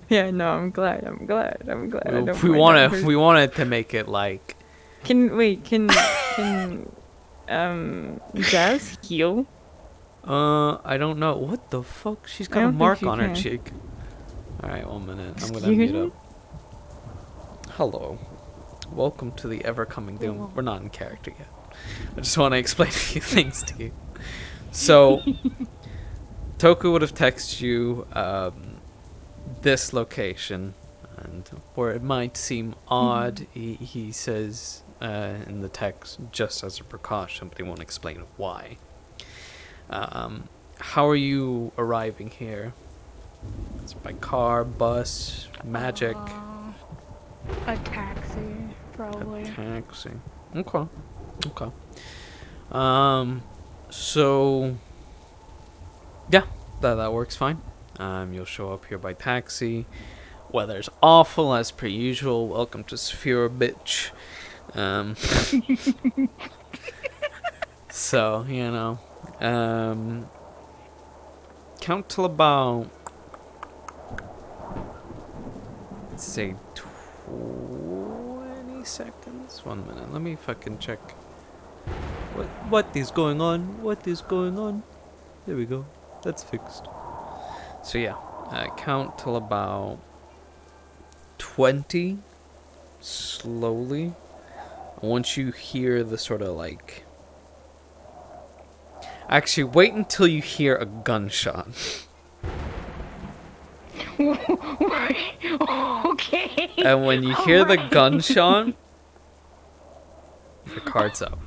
Yeah, no, I'm glad. I don't We mind that wanna person. we wanted to make it like Can Jazz heal? I don't know. What the fuck? She's I got a don't think mark she on her can. cheek. Alright, 1 minute. I'm gonna Excuse mute me? up. Hello. Welcome to the ever coming doom. Whoa. We're not in character yet. I just want to explain a few things to you. So, Toku would have texted you this location, and where it might seem odd, he says in the text, just as a precaution, but he won't explain why. How are you arriving here? It's by car, bus, magic, A taxi, probably. taxi. Okay. Okay. So yeah, that works fine. You'll show up here by taxi. Weather's awful as per usual. Welcome to Sphere, bitch. Um, so count till about, let's say, 20 seconds. 1 minute. Let me fucking check. What is going on? What is going on? There we go. That's fixed. So yeah, count till about 20 slowly. Once you hear the sort of like... Actually, wait until you hear a gunshot. Okay. And when you hear the gunshot, your card's up.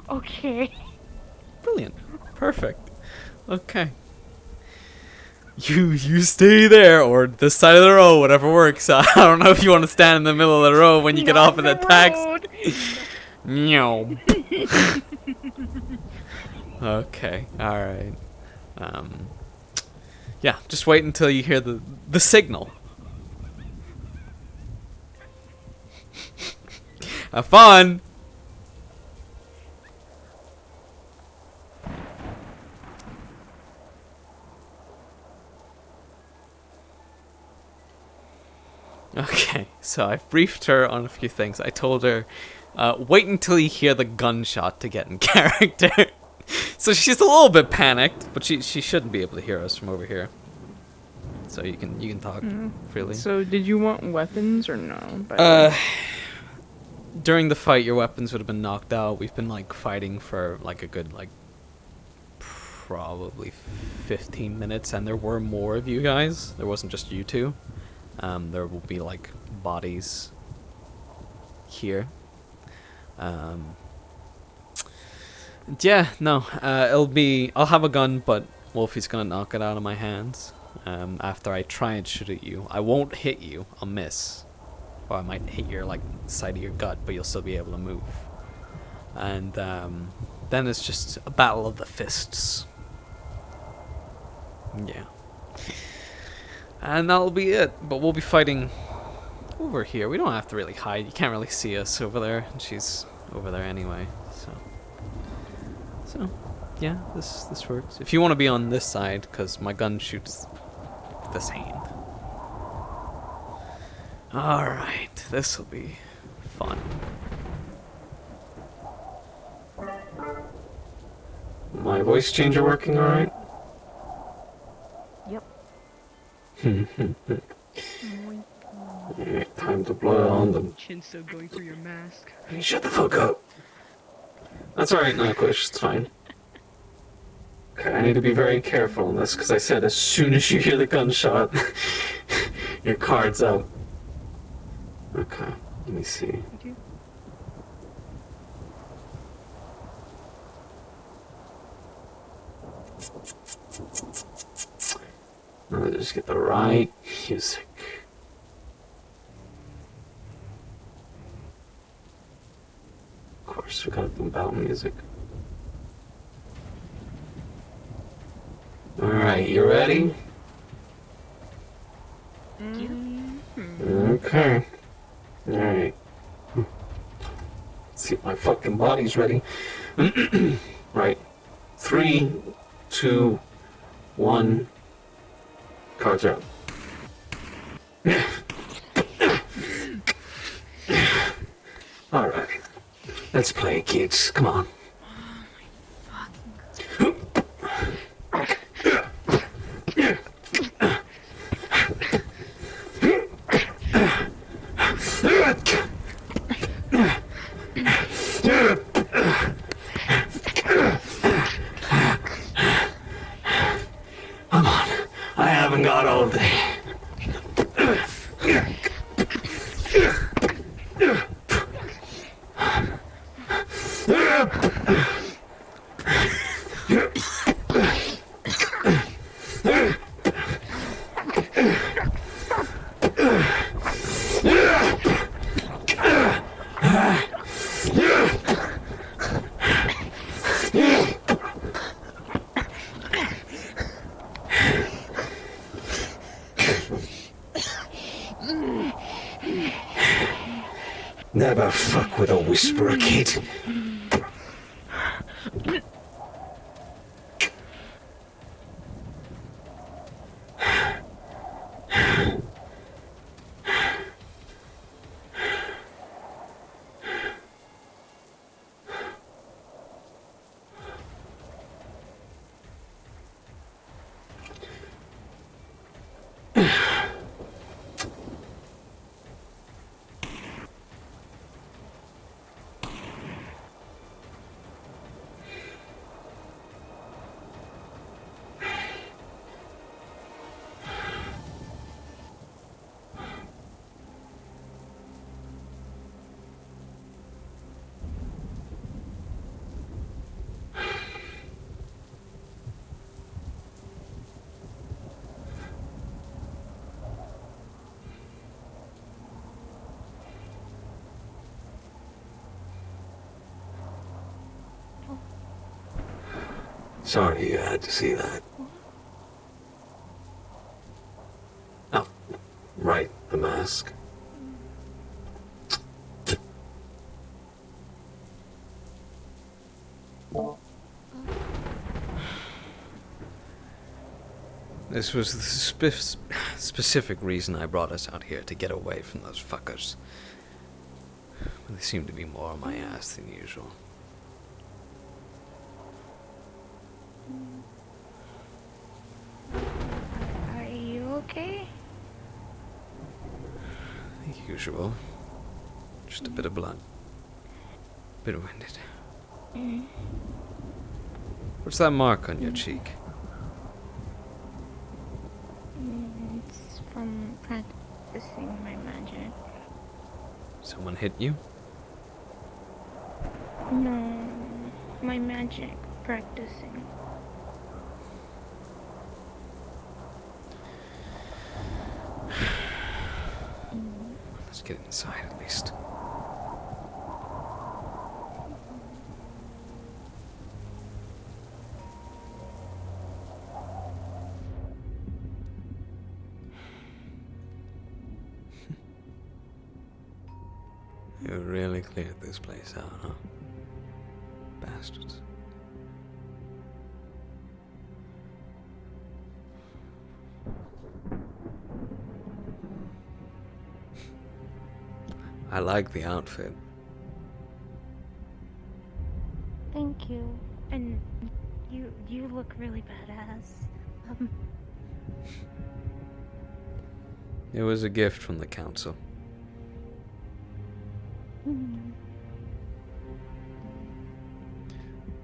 Okay. Brilliant. Perfect. Okay. You stay there, or this side of the road, whatever works. I don't know if you want to stand in the middle of the road when you get off of the taxi. No. Okay. All right. Yeah. Just wait until you hear the signal. Have fun. Okay, so I've briefed her on a few things. I told her, wait until you hear the gunshot to get in character. So she's a little bit panicked, but she shouldn't be able to hear us from over here. So you can talk freely. So, did you want weapons or no? By the way? During the fight, your weapons would have been knocked out. We've been like fighting for like a good probably 15 minutes, and there were more of you guys. There wasn't just you two. There will be like bodies here. Yeah, no. I'll have a gun, but Wolfie's gonna knock it out of my hands. After I try and shoot at you, I won't hit you. I'll miss, or I might hit your like side of your gut, but you'll still be able to move. And then it's just a battle of the fists. Yeah. And that'll be it. But we'll be fighting over here. We don't have to really hide. You can't really see us over there. And she's over there anyway. So yeah, this works. If you want to be on this side, because my gun shoots this hand. Alright, this will be fun. My voice changer working alright? Yep. Alright, time to blow on them. Chin still going through your mask. Hey, shut the fuck up. That's alright, Nightwish, it's fine. Okay, I need to be very careful on this, because I said as soon as you hear the gunshot, your card's up. Okay, let me see. Thank you. I'll just get the right music. Of course, we gotta do battle music. Alright, you ready? Okay. Alright. Let's see if my fucking body's ready. Right. 3, 2, 1, Cards are up. Alright. Let's play, kids. Come on. Come on. I haven't got all day. Never fuck with a whisperer, kid. Sorry you had to see that. Oh, right, the mask. This was the specific reason I brought us out here, to get away from those fuckers. They seem to be more on my ass than usual. Are you okay? The usual. Just a bit of blood. Bit winded. What's that mark on your cheek? It's from practicing my magic. Someone hit you? No, my magic practicing. Let's get inside at least. You really cleared this place out, huh? Bastards. I like the outfit. Thank you. And you look really badass. It was a gift from the council.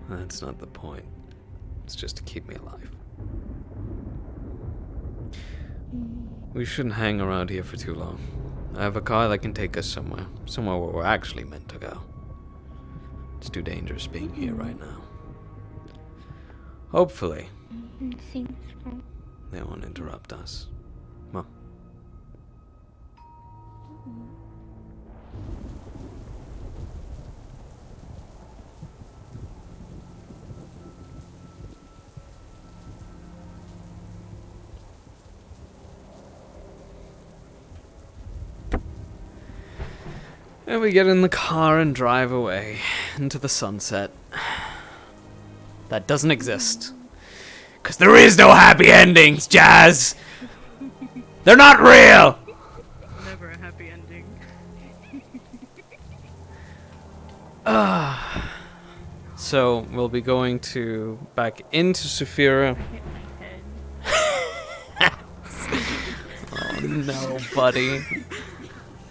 That's not the point. It's just to keep me alive. We shouldn't hang around here for too long. I have a car that can take us somewhere where we're actually meant to go. It's too dangerous being here right now. Hopefully, It seems fun. they won't interrupt us. Well, and we get in the car and drive away into the sunset. That doesn't exist. 'Cause there is no happy endings, Jazz! They're not real! Never a happy ending. So, we'll be going back into Saphira. Oh no, buddy.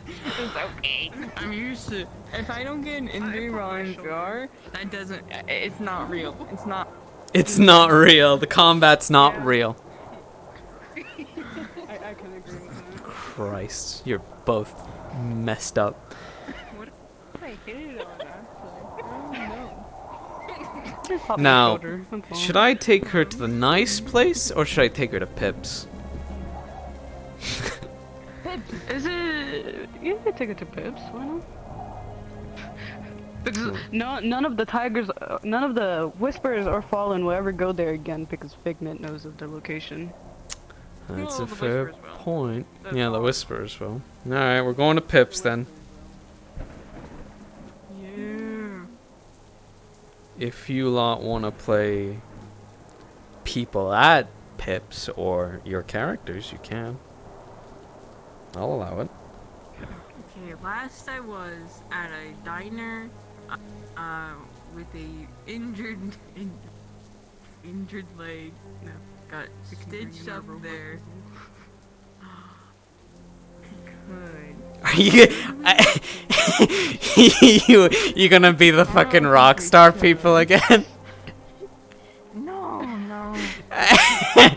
It's okay. I'm used to. If I don't get an injury while in VR, that doesn't. It's not real. It's not. It's not real. The combat's not real. I can agree with that. Christ, you're both messed up. What if I hit it on actually? I don't know. Now, should I take her to the nice place or should I take her to Pips? Is it? You can take it to Pips. Why not? Because none of the tigers, none of the Whisperers or Fallen will ever go there again because Figment knows of their location. That's No, a the fair Whisperers will. point. That's Yeah, the all. Whisperers will. Alright, we're going to Pips then. Yeah. If you lot want to play people at Pips or your characters, you can. I'll allow it. Okay, last I was at a diner, with a injured leg. No, got stitched up there. Good. Are you gonna be the fucking rock star people again? No, no. I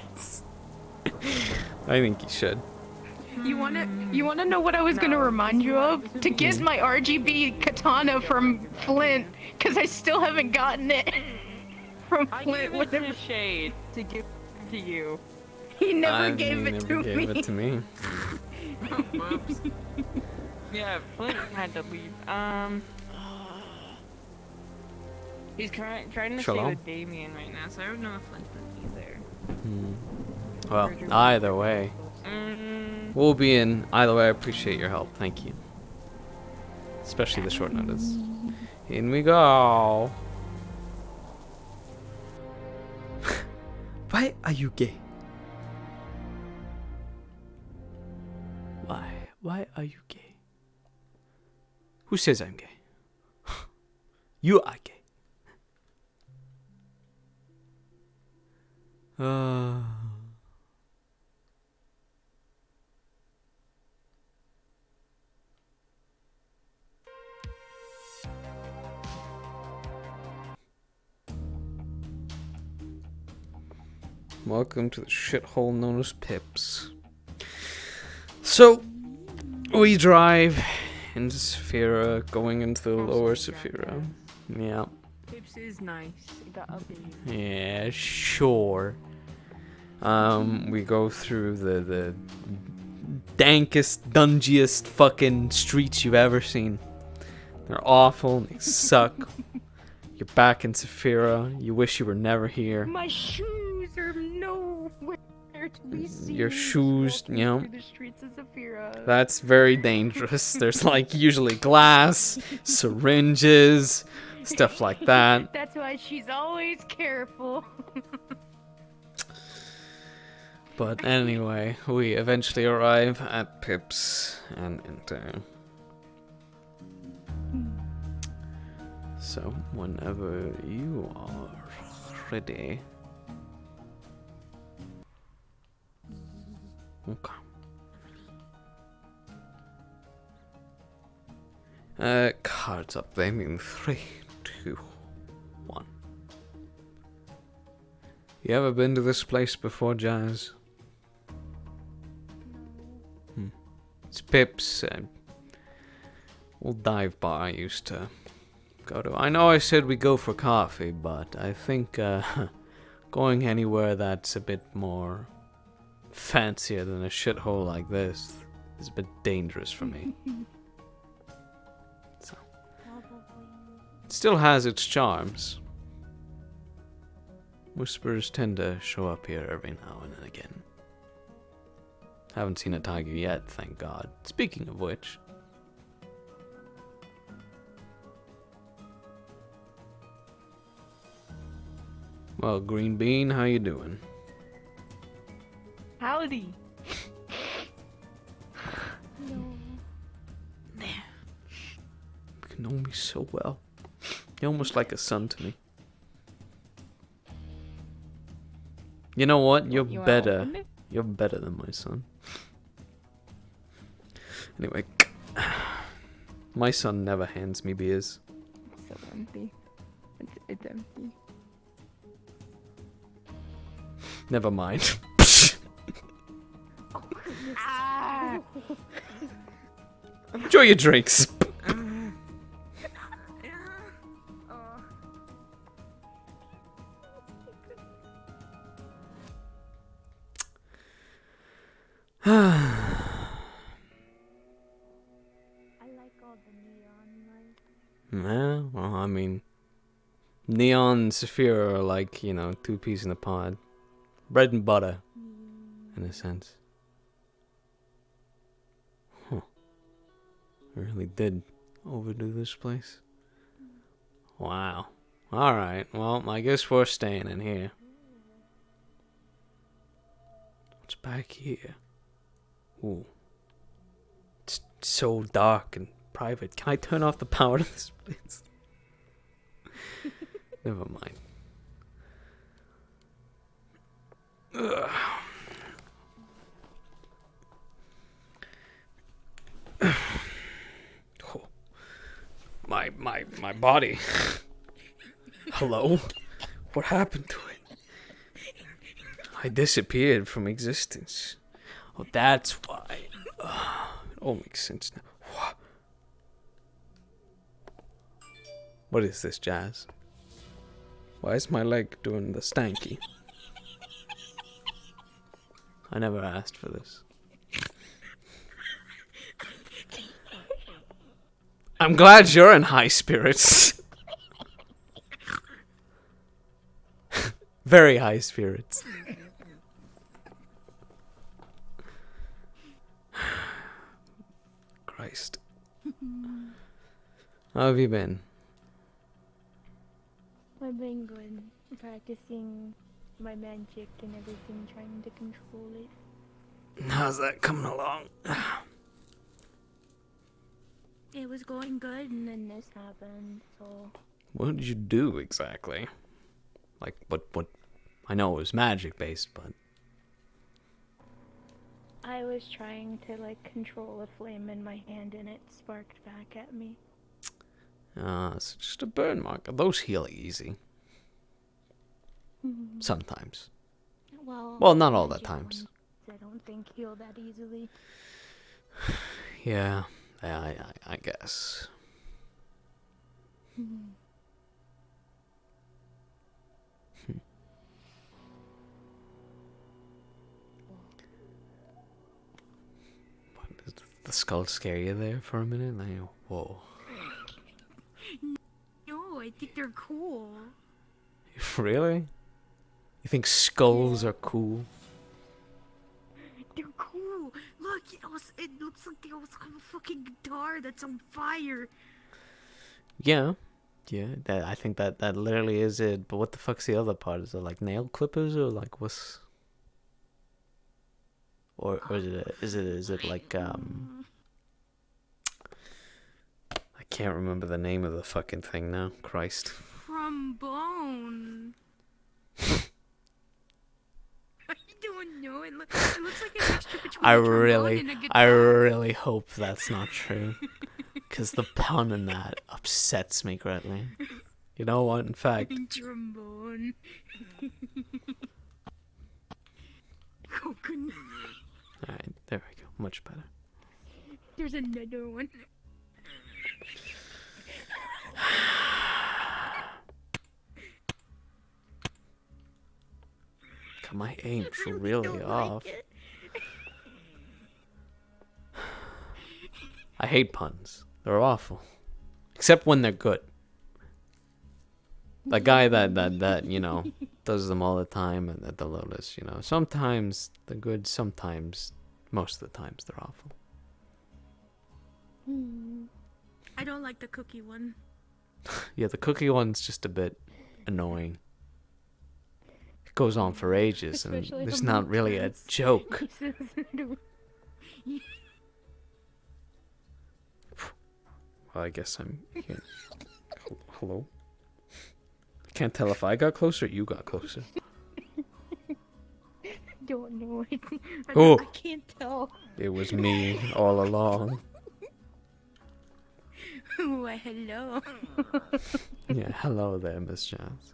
think you should. You wanna know what I was gonna remind you of? To get my RGB katana from Flint, cause I still haven't gotten it from I Flint. gave it to Shade to give to you. He never I gave it never to gave me. it to me. Whoops. Yeah, Flint had to leave. He's trying to stay Shalom. with Damien right now, so I don't know if Flint's gonna be there. Well, either way. We'll be in. Either way, I appreciate your help. Thank you. Especially the short notice. In we go. Why are you gay? Why? Why are you gay? Who says I'm gay? You are gay. Welcome to the shithole known as Pips. So, we drive into Saphira, going into the lower Saphira. Yeah. Pips is nice. It got updated. Yeah, sure. We go through the dankest, dungiest fucking streets you've ever seen. They're awful, they suck. You're back in Saphira, you wish you were never here. My shoes are nowhere to be seen. Your shoes, walking you know. through the streets of Zafira. That's very dangerous. There's like usually glass, syringes, stuff like that. That's why she's always careful. But anyway, we eventually arrive at Pips and enter. So, whenever you are ready. Okay. Cards up. They mean 3, 2, 1. You ever been to this place before, Jazz? It's Pips, old dive bar I used to go to. I know I said we go for coffee, but I think going anywhere that's a bit more fancier than a shithole like this is a bit dangerous for me. So, it still has its charms. Whispers tend to show up here every now and again. Haven't seen a tiger yet, thank God. Speaking of which. Well, Green Bean, how you doing? Howdy. know me so well. You're almost like a son to me. You know what? You're You wanna better. open it? You're better than my son. Anyway, my son never hands me beers. It's so empty. It's empty. Never mind. Ah! Enjoy your drinks. I like all the neon lights. Yeah, well, I mean, Neon and Saphira are like, you know, two peas in a pod. Bread and butter, in a sense. Huh. I really did overdo this place. Wow. Alright, well, I guess we're staying in here. What's back here? Ooh. It's so dark and private. Can I turn off the power to this place? Never mind. Ugh. Oh. My body. Hello? What happened to it? I disappeared from existence. Oh, that's why. It all makes sense now. What is this, Jazz? Why is my leg doing the stanky? I never asked for this. I'm glad you're in high spirits. Very high spirits. Christ. How have you been? I've been good. Practicing my magic and everything, trying to control it. How's that coming along? It was going good, and then this happened, so... What did you do exactly? Like, what? I know it was magic based, but... I was trying to, like, control a flame in my hand, and it sparked back at me. It's just a burn mark. Those heal easy. Sometimes. Well, not all the magic times. ones, I don't think heal that easily. Yeah, I guess. What, did the skull scare you there for a minute? Like, whoa. No, I think they're cool. Really? You think skulls are cool? They're cool. Look, it looks like they almost have a fucking guitar that's on fire. Yeah. Yeah, I think that literally is it. But what the fuck's the other part? Is it like nail clippers or like what's... Or is it like I can't remember the name of the fucking thing now. Christ. Trombone. I don't know. It looks like a mixture between a trombone and a guitar. I really hope that's not true. Because the pun in that upsets me greatly. You know what? In fact, Trombone. Coconut. alright, there we go. Much better. There's another one. God, my aim's I really don't off. like it. I hate puns. They're awful. Except when they're good. The guy that you know, does them all the time and at the Lotus, you know. Sometimes they're good, sometimes, most of the times they're awful. I don't like the cookie one. Yeah, the cookie one's just a bit annoying. It goes on for ages and Especially there's the not really a monsters. joke. I guess I'm here. Hello? Can't tell if I got closer or you got closer. Don't know. Oh! I can't tell. It was me all along. Why, hello. Yeah, hello there, Miss Jones.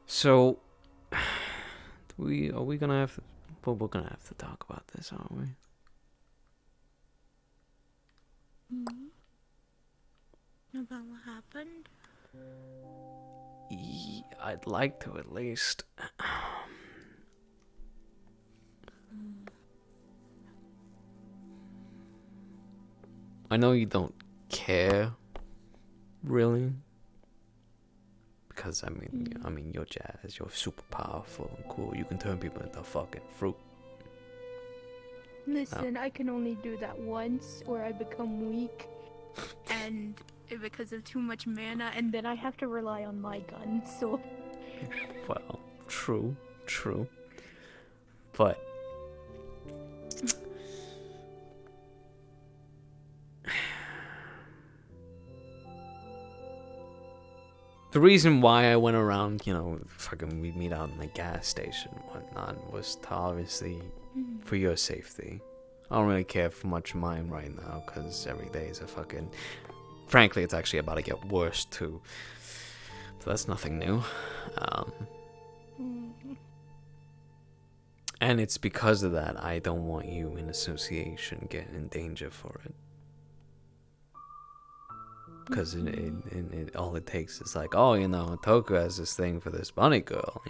So, are we gonna have to, well, we're gonna have to talk about this, aren't we? About what happened? I'd like to at least. I know you don't care, really, because I mean, you're Jazz. You're super powerful and cool. You can turn people into fucking fruit. Listen, I can only do that once, or I become weak, and because of too much mana, and then I have to rely on my gun. So, Well, true, but the reason why I went around, fucking we meet out in the gas station and whatnot, was to obviously for your safety. I don't really care for much of mine right now, because every day is a fucking... Frankly, it's actually about to get worse, too. So that's nothing new. And it's because of that I don't want you in association getting in danger for it. Because it all it takes is like, oh, Toku has this thing for this bunny girl,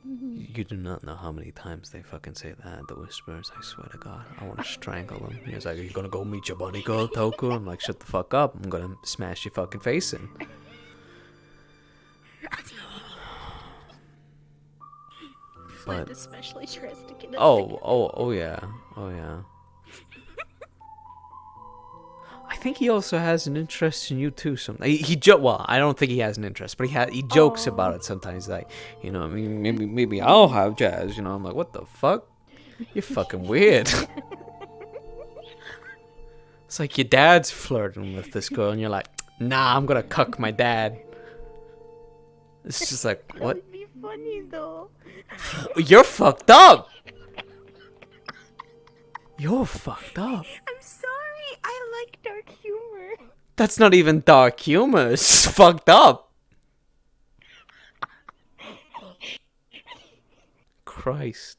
You do not know how many times they fucking say that, the whispers, I swear to God. I want to strangle them. He's like, are you gonna go meet your bunny girl, Toku? I'm like, shut the fuck up. I'm gonna smash your fucking face in. But especially tries to get us oh yeah. I think he also has an interest in you too. Well, I don't think he has an interest, but he jokes about it sometimes. Like, maybe I'll have Jazz. I'm like, what the fuck? You're fucking weird. It's like your dad's flirting with this girl, and you're like, nah, I'm gonna cuck my dad. It's just like, what? That would be funny though. You're fucked up. You're fucked up. I'm sorry. I like dark humor. That's not even dark humor. It's fucked up. Christ.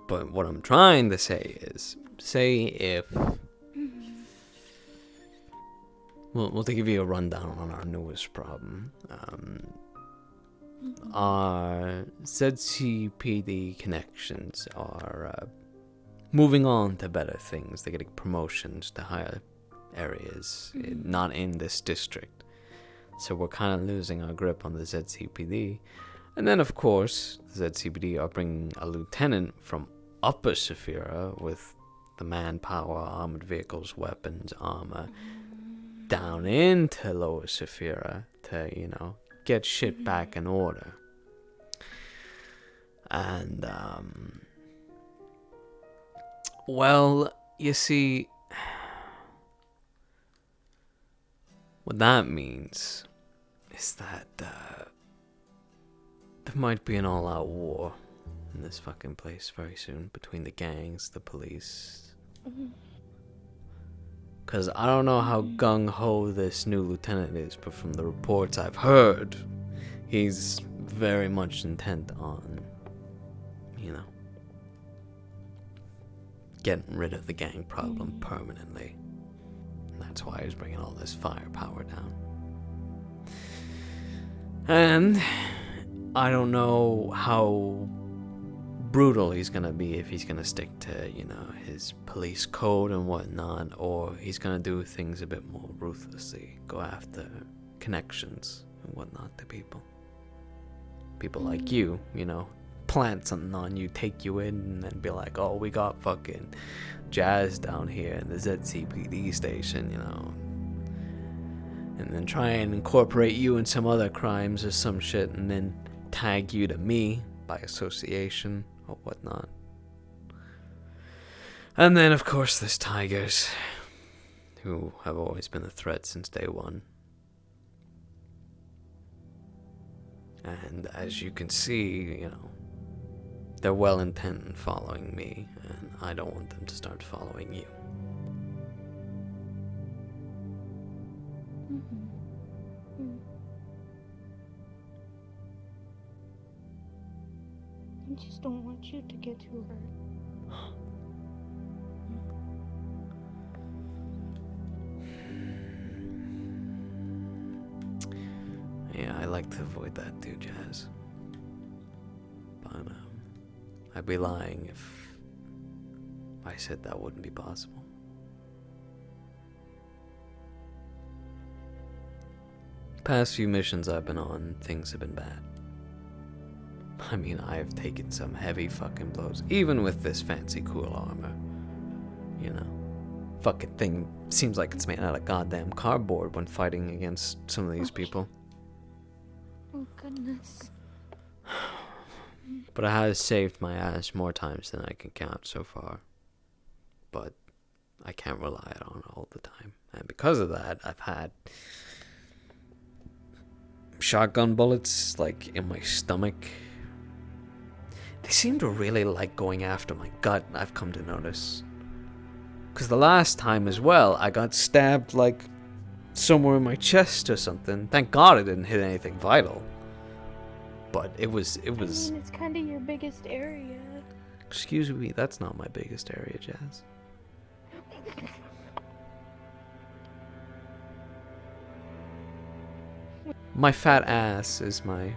But what I'm trying to say is, say if... Well, to give you a rundown on our newest problem, our ZCPD connections are moving on to better things. They're getting promotions to higher areas, not in this district. So we're kind of losing our grip on the ZCPD. And then, of course, the ZCPD are bringing a lieutenant from Upper Saphira with the manpower, armored vehicles, weapons, armor, down into Lower Saphira to, get shit back in order. And, well, you see, what that means is that, there might be an all-out war in this fucking place very soon between the gangs, the police. Because I don't know how gung-ho this new lieutenant is, but from the reports I've heard, he's very much intent on, getting rid of the gang problem permanently. And that's why he's bringing all this firepower down. And I don't know how brutal he's gonna be, if he's gonna stick to, his police code and whatnot, or he's gonna do things a bit more ruthlessly, go after connections and whatnot to people. People like you know, plant something on you, take you in, and then be like, oh, we got fucking Jazz down here in the ZCPD station, you know. And then try and incorporate you in some other crimes or some shit, and then tag you to me by association or whatnot. And then, of course, there's Tigers, who have always been a threat since day one. And as you can see, you know, they're well intent in following me, and I don't want them to start following you. I just don't want you to get too hurt. Yeah, I like to avoid that too, Jazz. But I'd be lying if I said that wouldn't be possible. Past few missions I've been on, things have been bad. I mean, I've taken some heavy fucking blows, even with this fancy cool armor. You know, fucking thing seems like it's made out of goddamn cardboard when fighting against some of these people. Oh goodness. But it has saved my ass more times than I can count so far. But I can't rely on it all the time. And because of that, I've had shotgun bullets, like, in my stomach. They seem to really like going after my gut, I've come to notice. Because the last time as well, I got stabbed, like, somewhere in my chest or something. Thank God it didn't hit anything vital. But it was... I mean, it's kind of your biggest area. Excuse me, that's not my biggest area, Jazz. My fat ass is my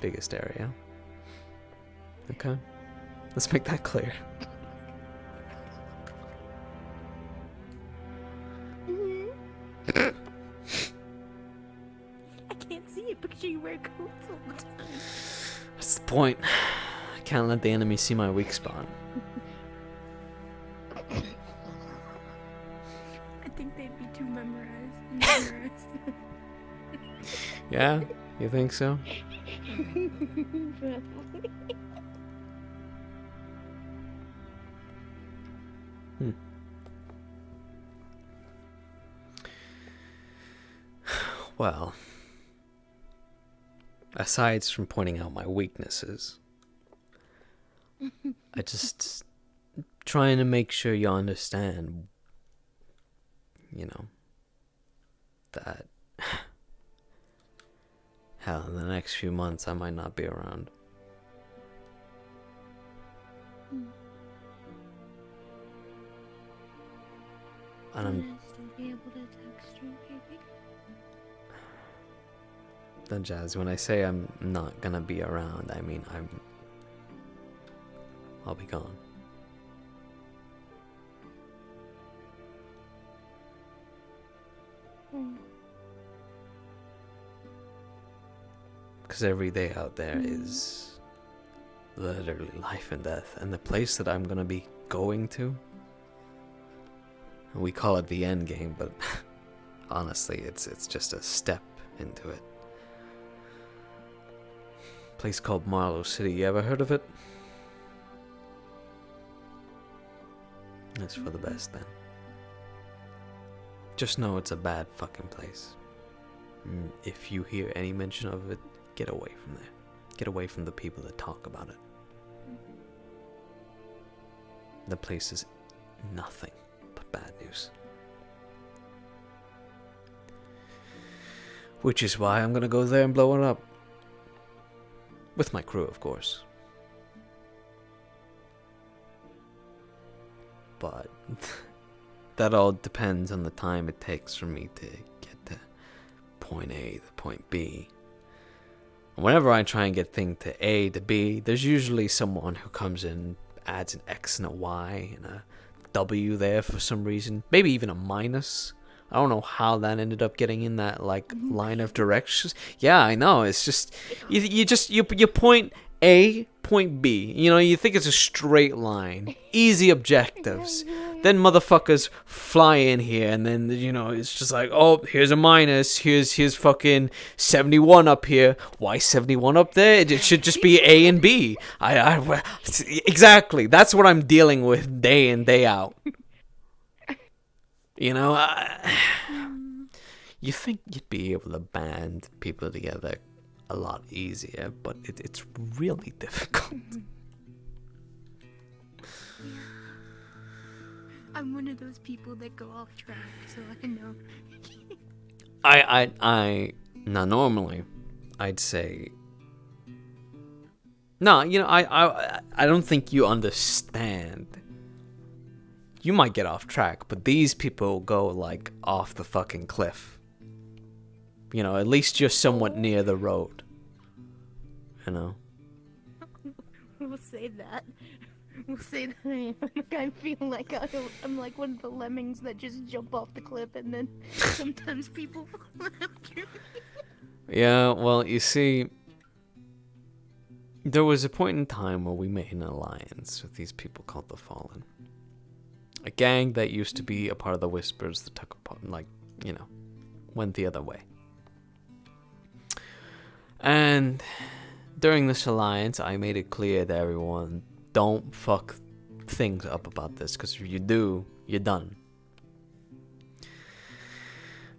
biggest area. Okay? Let's make that clear. I can't see it because you wear coats all the time. That's the point. I can't let the enemy see my weak spot. I think they'd be too memorized. Yeah? You think so? Well, aside from pointing out my weaknesses, I just trying to make sure you understand, you know, that hell, in the next few months I might not be around. And I'm still be able to text you, baby? then, Jazz, when I say I'm not gonna be around, I mean I'll be gone. Because every day out there is literally life and death, and the place that I'm gonna be going to, we call it the end game, but honestly, it's just a step into it. Place called Marlow City. You ever heard of it? It's for the best then. Just know it's a bad fucking place. If you hear any mention of it, get away from there. Get away from the people that talk about it. The place is nothing but bad news. Which is why I'm gonna go there and blow it up. With my crew, of course. But that all depends on the time it takes for me to get to point A to point B. Whenever I try and get thing to A to B, there's usually someone who comes in, adds an X and a Y and a W there for some reason. Maybe even a minus I don't know how that ended up getting in that like line of directions. Yeah, I know. It's just you point A, point B. You know, you think it's a straight line, easy objectives. Then motherfuckers fly in here, and then you know it's just like, oh, here's a minus. Here's fucking 71 up here. Why 71 up there? It should just be A and B. Exactly. That's what I'm dealing with day in day out. You know, you think you'd be able to band people together a lot easier, but it's really difficult. I'm one of those people that go off track, so I know. Now normally, I'd say, no, you know, I don't think you understand. You might get off track, but these people go like off the fucking cliff. You know, at least you're somewhat near the road. You know. We'll say that. We'll say that I feel like I'm like one of the lemmings that just jump off the cliff, and then sometimes people fall after me. Yeah, well, you see, there was a point in time where we made an alliance with these people called the Fallen. A gang that used to be a part of the Whispers that took apart, like, you know, went the other way. And during this alliance, I made it clear to everyone, don't fuck things up about this, because if you do, you're done.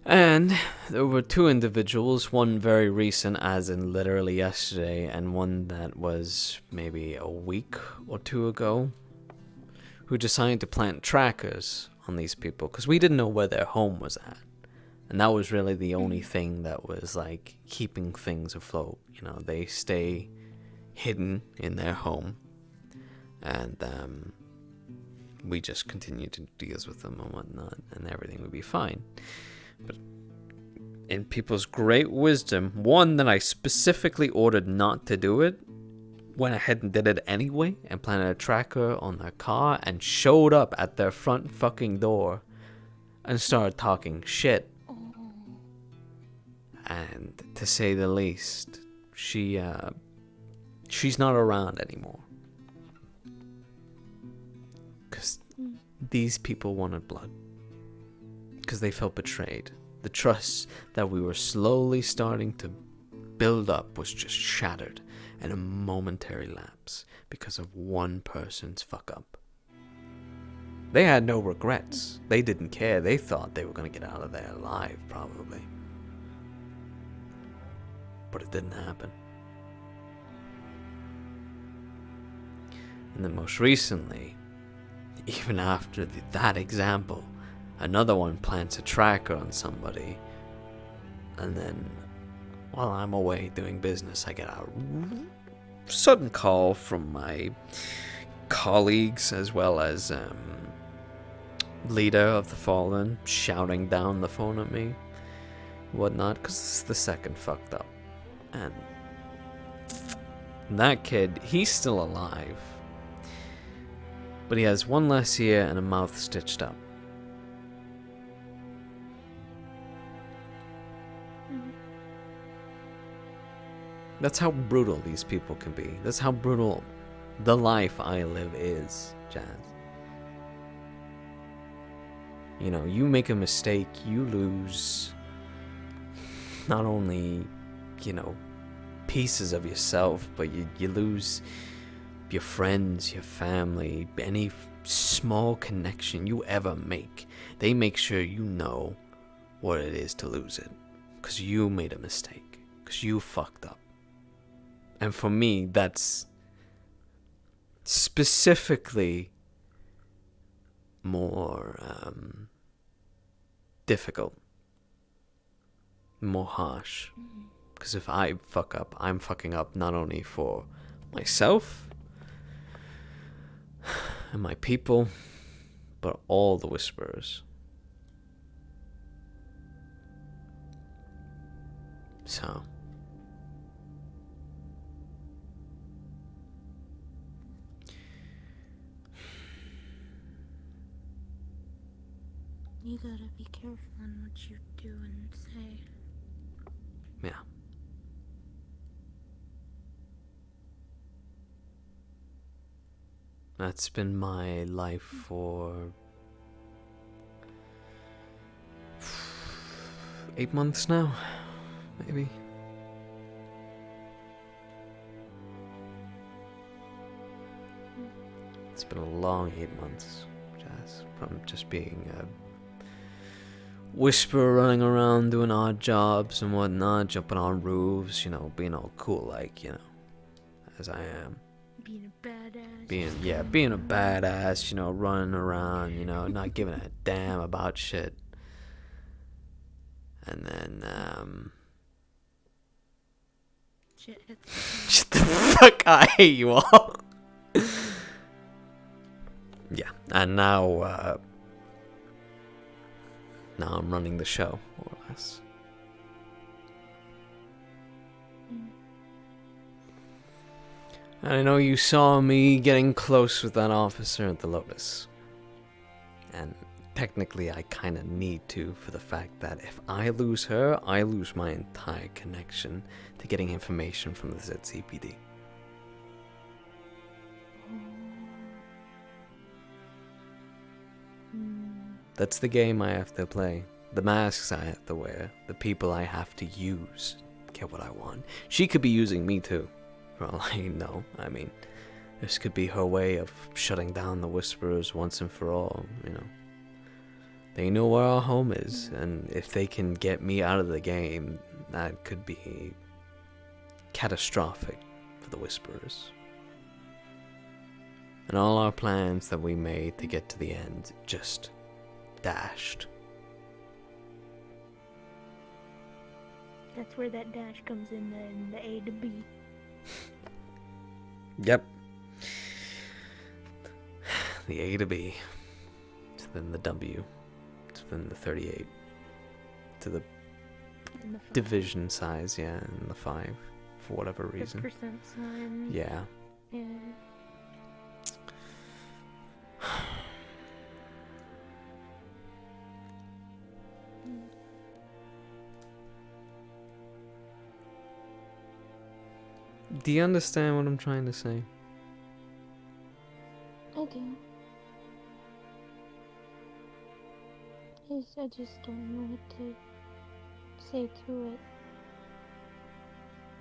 And there were two individuals, one very recent, as in literally yesterday, and one that was maybe a week or two ago, who decided to plant trackers on these people because we didn't know where their home was at. And that was really the only thing that was like keeping things afloat. You know, they stay hidden in their home, and we just continue to do deals with them and whatnot, and everything would be fine. But in people's great wisdom, one that I specifically ordered not to do it, went ahead and did it anyway and planted a tracker on their car and showed up at their front fucking door and started talking shit. And to say the least, she's not around anymore. Because these people wanted blood. Because they felt betrayed. The trust that we were slowly starting to build up was just shattered in a momentary lapse because of one person's fuck up. They had no regrets. They didn't care. They thought they were going to get out of there alive, probably. But it didn't happen. And then most recently, even after that example, another one plants a tracker on somebody, and then while I'm away doing business, I get a sudden call from my colleagues as well as leader of the Fallen shouting down the phone at me, whatnot, because it's the second fucked up. And that kid, he's still alive, but he has one less ear and a mouth stitched up. That's how brutal these people can be. That's how brutal the life I live is, Jazz. You know, you make a mistake, you lose not only, you know, pieces of yourself, but you lose your friends, your family, any small connection you ever make. They make sure you know what it is to lose it. Because you made a mistake. Because you fucked up. And for me, that's specifically more difficult, more harsh. Because if I fuck up, I'm fucking up not only for myself and my people, but all the Whisperers. So... You gotta be careful on what you do and say. Yeah. That's been my life for 8 months now, maybe. It's been a long 8 months, Jazz, from just being a whisperer running around doing odd jobs and whatnot, jumping on roofs, you know, being all cool like, you know, as I am. Being a badass. Being a badass, you know, running around, you know, not giving a damn about shit. And then, Shit hits. shut the fuck, I hate you all. Yeah, and now I'm running the show, more or less. And I know you saw me getting close with that officer at the Lotus. And technically I kinda need to, for the fact that if I lose her, I lose my entire connection to getting information from the ZCPD. That's the game I have to play. The masks I have to wear. The people I have to use to get what I want. She could be using me too, for all I know. I mean, this could be her way of shutting down the Whisperers once and for all, you know. They know where our home is, and if they can get me out of the game, that could be catastrophic for the Whisperers. And all our plans that we made to get to the end just dashed. That's where that dash comes in the A to B. Yep. The A to B. To then the W. To then the 38. To the And the 5. division size, yeah, and the 5. For whatever reason. The percent sign. Yeah. Yeah. Do you understand what I'm trying to say? I do. I just don't know what to say to it.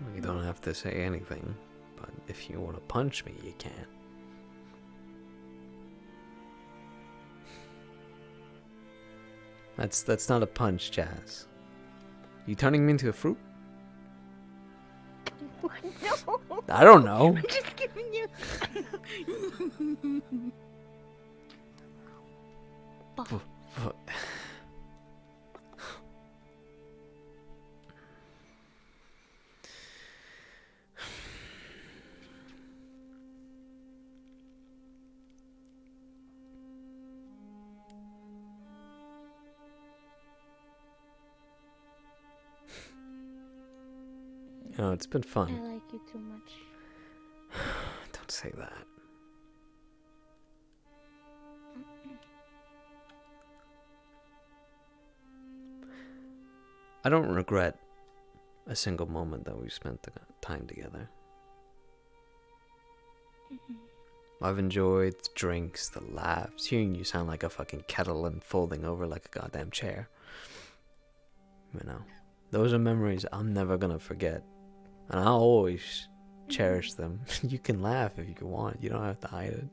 Well, you don't have to say anything, but if you want to punch me, you can. That's not a punch, Jazz. You turning me into a fruit? No. I don't know. I'm just giving you. Oh, it's been I fun. like you too much. Don't say that. I don't regret a single moment that we spent the time together. I've enjoyed the drinks, the laughs, hearing you sound like a fucking kettle and folding over like a goddamn chair. You know, those are memories I'm never gonna forget. And I'll always cherish them. You can laugh if you want. You don't have to hide it.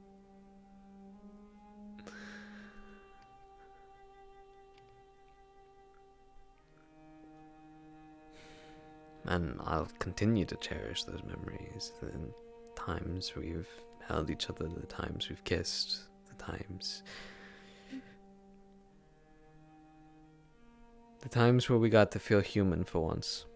And I'll continue to cherish those memories. The times we've held each other, the times we've kissed, the times where we got to feel human for once.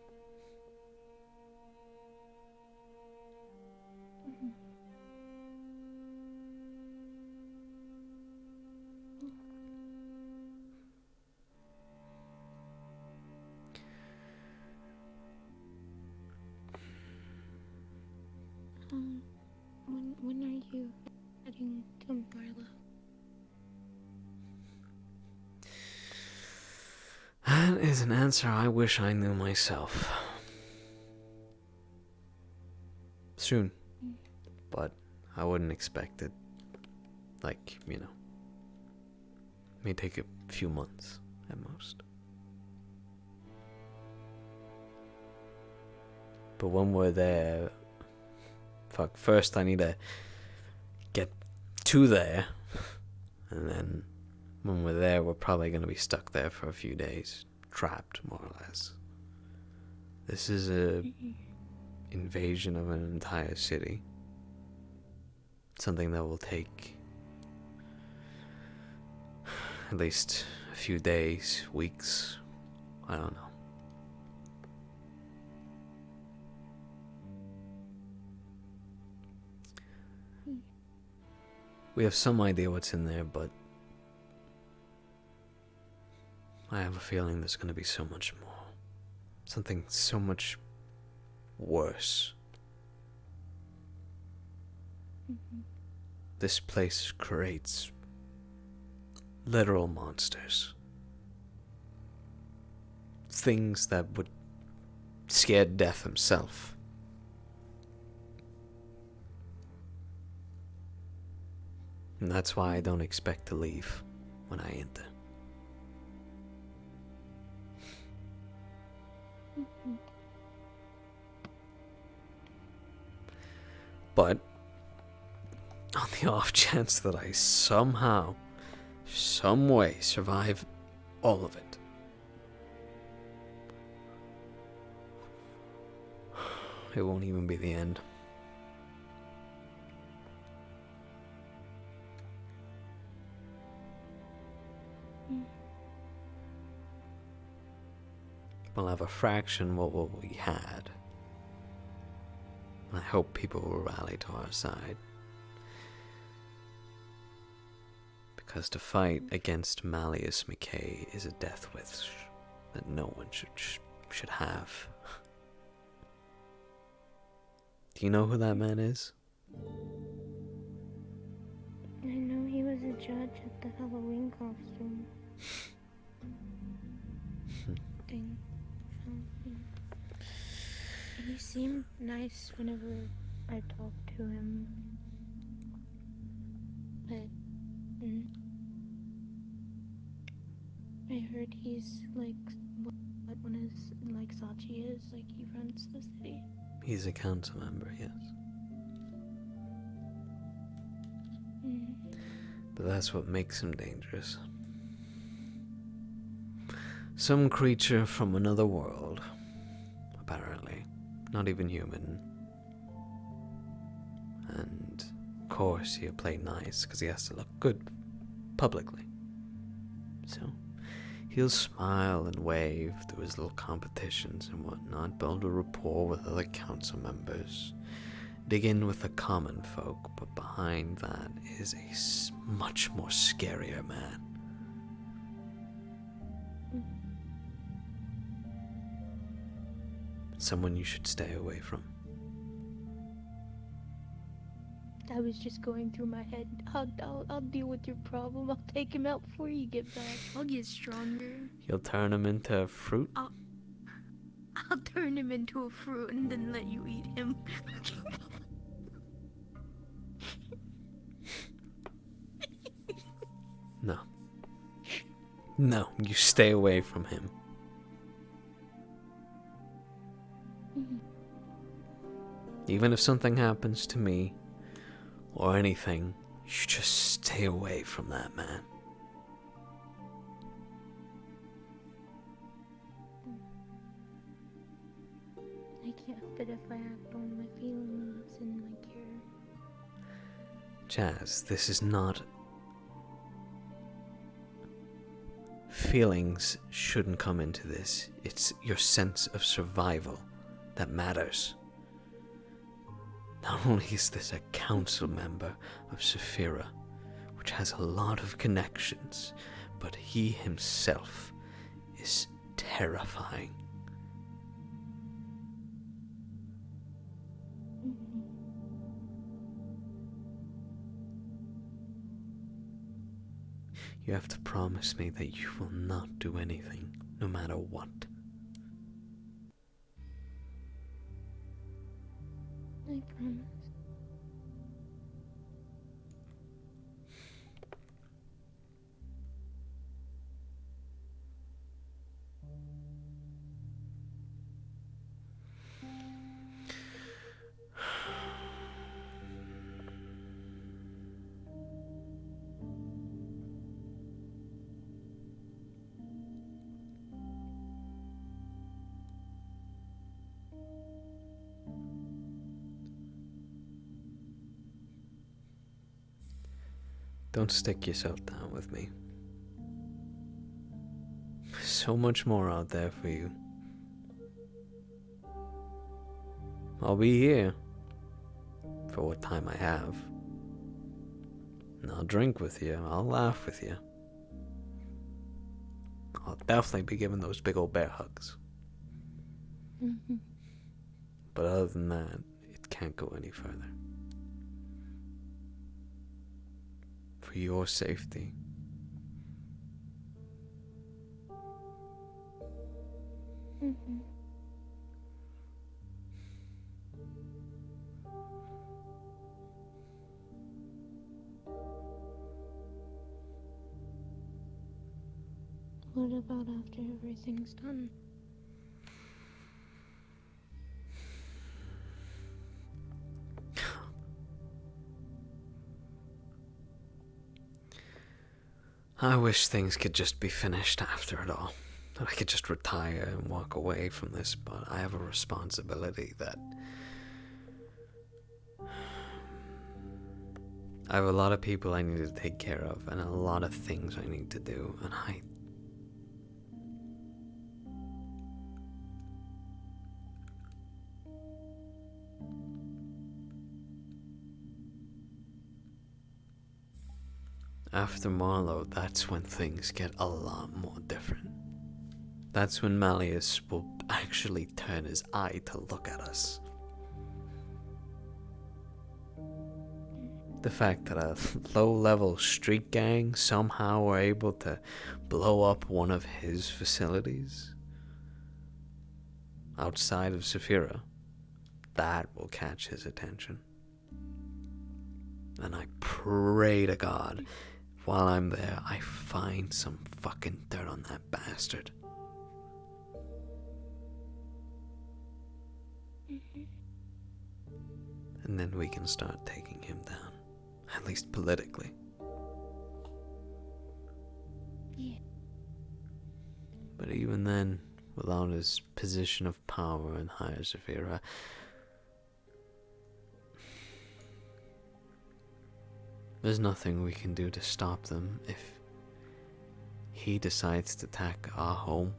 When are you heading to Marla? is an answer I wish I knew myself. Soon. But I wouldn't expect it. Like, may take a few months at most. But when we're there, first I need to get to there, and then when we're there, we're probably going to be stuck there for a few days, trapped, more or less. This is a invasion of an entire city. Something that will take at least a few days, weeks, I don't know. We have some idea what's in there, but I have a feeling there's going to be so much more. Something so much worse. This place creates literal monsters. Things that would scare death himself. And that's why I don't expect to leave when I enter. But on the off chance that I somehow, some way survive all of it, it won't even be the end. We'll have a fraction of what we had. I hope people will rally to our side. Because to fight against Malleus McKay is a death wish that no one should have. Do you know who that man is? I know he was a judge at the Halloween costume thing. He seemed nice whenever I talked to him, but I heard he's like what one is like Sachi is, like he runs the city. He's a council member, yes. But that's what makes him dangerous. Some creature from another world, apparently. Not even human. And, of course, he'll play nice because he has to look good publicly. So, he'll smile and wave through his little competitions and whatnot, build a rapport with other council members, dig in with the common folk, but behind that is a much more scarier man. Someone you should stay away from. I was just going through my head. I'll deal with your problem. I'll take him out before you get back. I'll get stronger. You'll turn him into a fruit? I'll turn him into a fruit and then let you eat him. No. No, you stay away from him. Even if something happens to me, or anything, you just stay away from that man. I can't help it if I act on my feelings and my care. Jazz, this is not... Feelings shouldn't come into this. It's your sense of survival that matters. Not only is this a council member of Saphira, which has a lot of connections, but he himself is terrifying. You have to promise me that you will not do anything no matter what. I promise. Don't stick yourself down with me. So much more out there for you. I'll be here for what time I have. And I'll drink with you. I'll laugh with you. I'll definitely be giving those big old bear hugs. But other than that, it can't go any further. For your safety. What about after everything's done? I wish things could just be finished after it all. That I could just retire and walk away from this, but I have a responsibility that... I have a lot of people I need to take care of, and a lot of things I need to do, and after Marlowe, that's when things get a lot more different. That's when Malleus will actually turn his eye to look at us. The fact that a low-level street gang somehow were able to blow up one of his facilities outside of Saphira, that will catch his attention. And I pray to God, while I'm there, I find some fucking dirt on that bastard. And then we can start taking him down. At least politically. Yeah. But even then, without his position of power in Higher Saphira, there's nothing we can do to stop them if he decides to attack our home.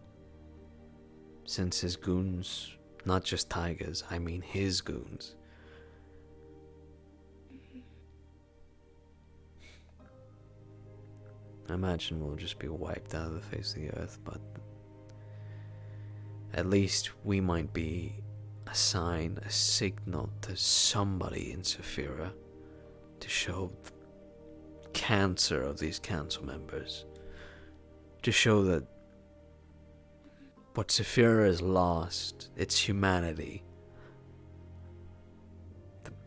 Since his goons, not just tigers, I mean his goons, I imagine we'll just be wiped out of the face of the earth, but at least we might be a sign, a signal to somebody in Saphira to show the cancer of these council members, to show that what Saphira has lost, its humanity.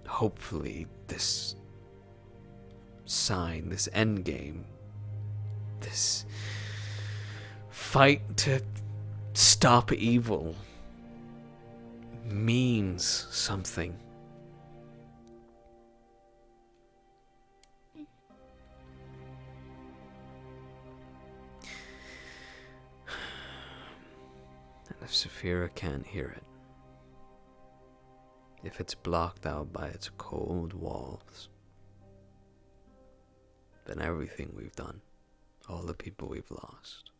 Hopefully this sign, this endgame, this fight to stop evil means something. And if Saphira can't hear it, if it's blocked out by its cold walls, then everything we've done, all the people we've lost,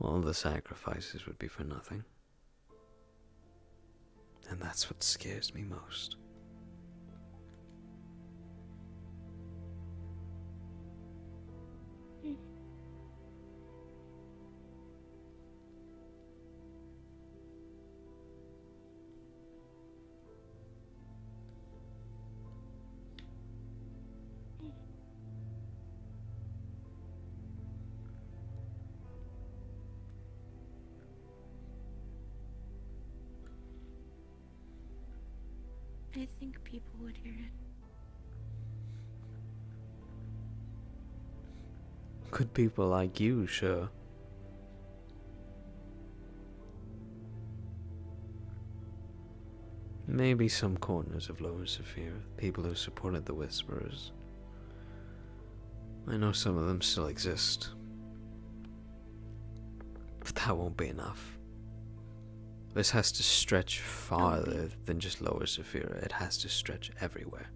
all the sacrifices would be for nothing. And that's what scares me most. I think people would hear it. Good people like you, sure. Maybe some corners of Lower Saphir, people who supported the Whisperers. I know some of them still exist. But that won't be enough. This has to stretch farther than just Lower Saphir. It has to stretch everywhere.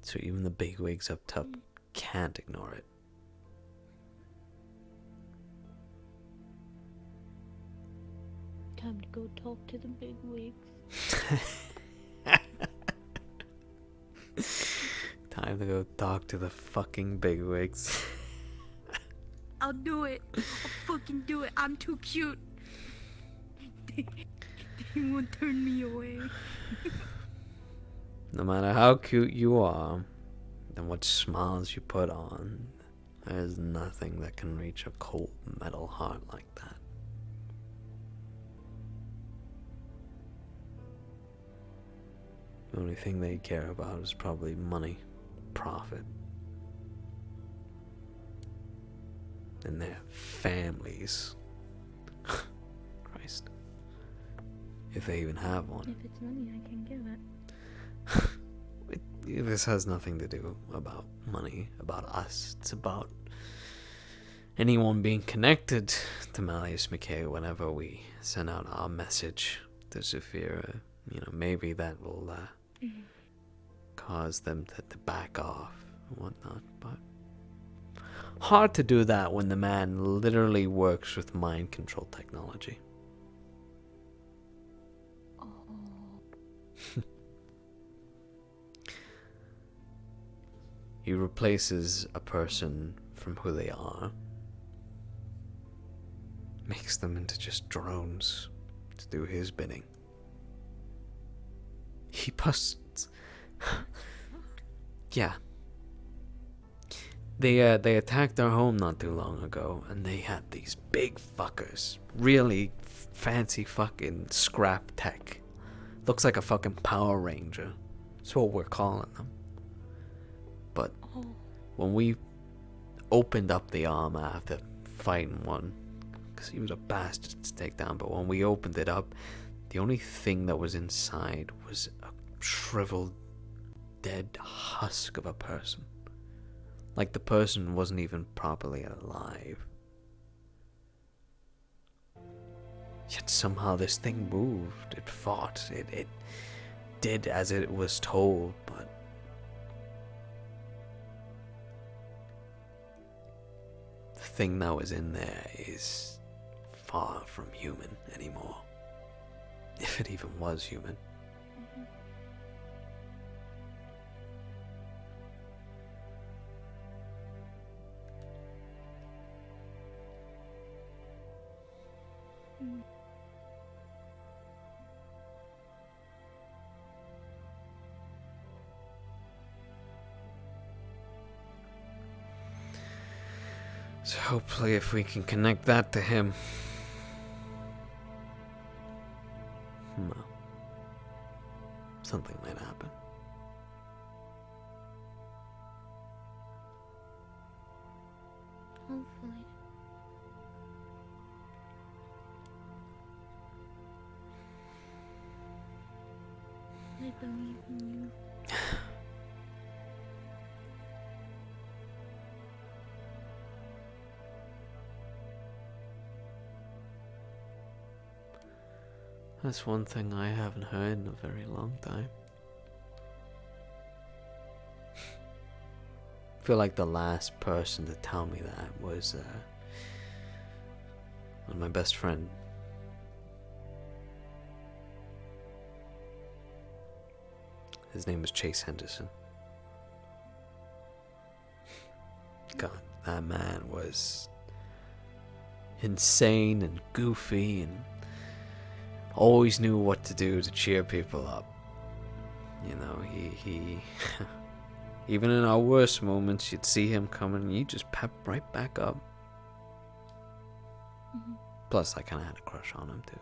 So even the bigwigs up top can't ignore it. Time to go talk to the big wigs. Time to go talk to the fucking bigwigs. I'll do it. I'll fucking do it. I'm too cute. They won't turn me away. No matter how cute you are, and what smiles you put on, there's nothing that can reach a cold metal heart like that. The only thing they care about is probably money, profit, and their families. Christ. If they even have one. If it's money, I can give it. This has nothing to do about money, about us. It's about anyone being connected to Malleus McKay whenever we send out our message to Zafira. You know, maybe that will cause them to back off and whatnot. But hard to do that when the man literally works with mind control technology. He replaces a person from who they are, makes them into just drones to do his bidding. He busts. Yeah. They attacked our home not too long ago, and they had these big fuckers, really fancy fucking scrap tech. Looks like a fucking Power Ranger. That's what we're calling them. But when we opened up the armor after fighting one, because he was a bastard to take down, but when we opened it up, the only thing that was inside was a shriveled, dead husk of a person. Like the person wasn't even properly alive. Yet somehow this thing moved, it fought, it did as it was told, but the thing that was in there is far from human anymore. If it even was human. So hopefully if we can connect that to him, well, something might happen. Hopefully. I believe in you. That's one thing I haven't heard in a very long time. I feel like the last person to tell me that was my best friend. His name was Chase Henderson. God, that man was insane and goofy and always knew what to do to cheer people up. You know, he even in our worst moments, you'd see him coming and you just pep right back up. Mm-hmm. Plus, I kind of had a crush on him too.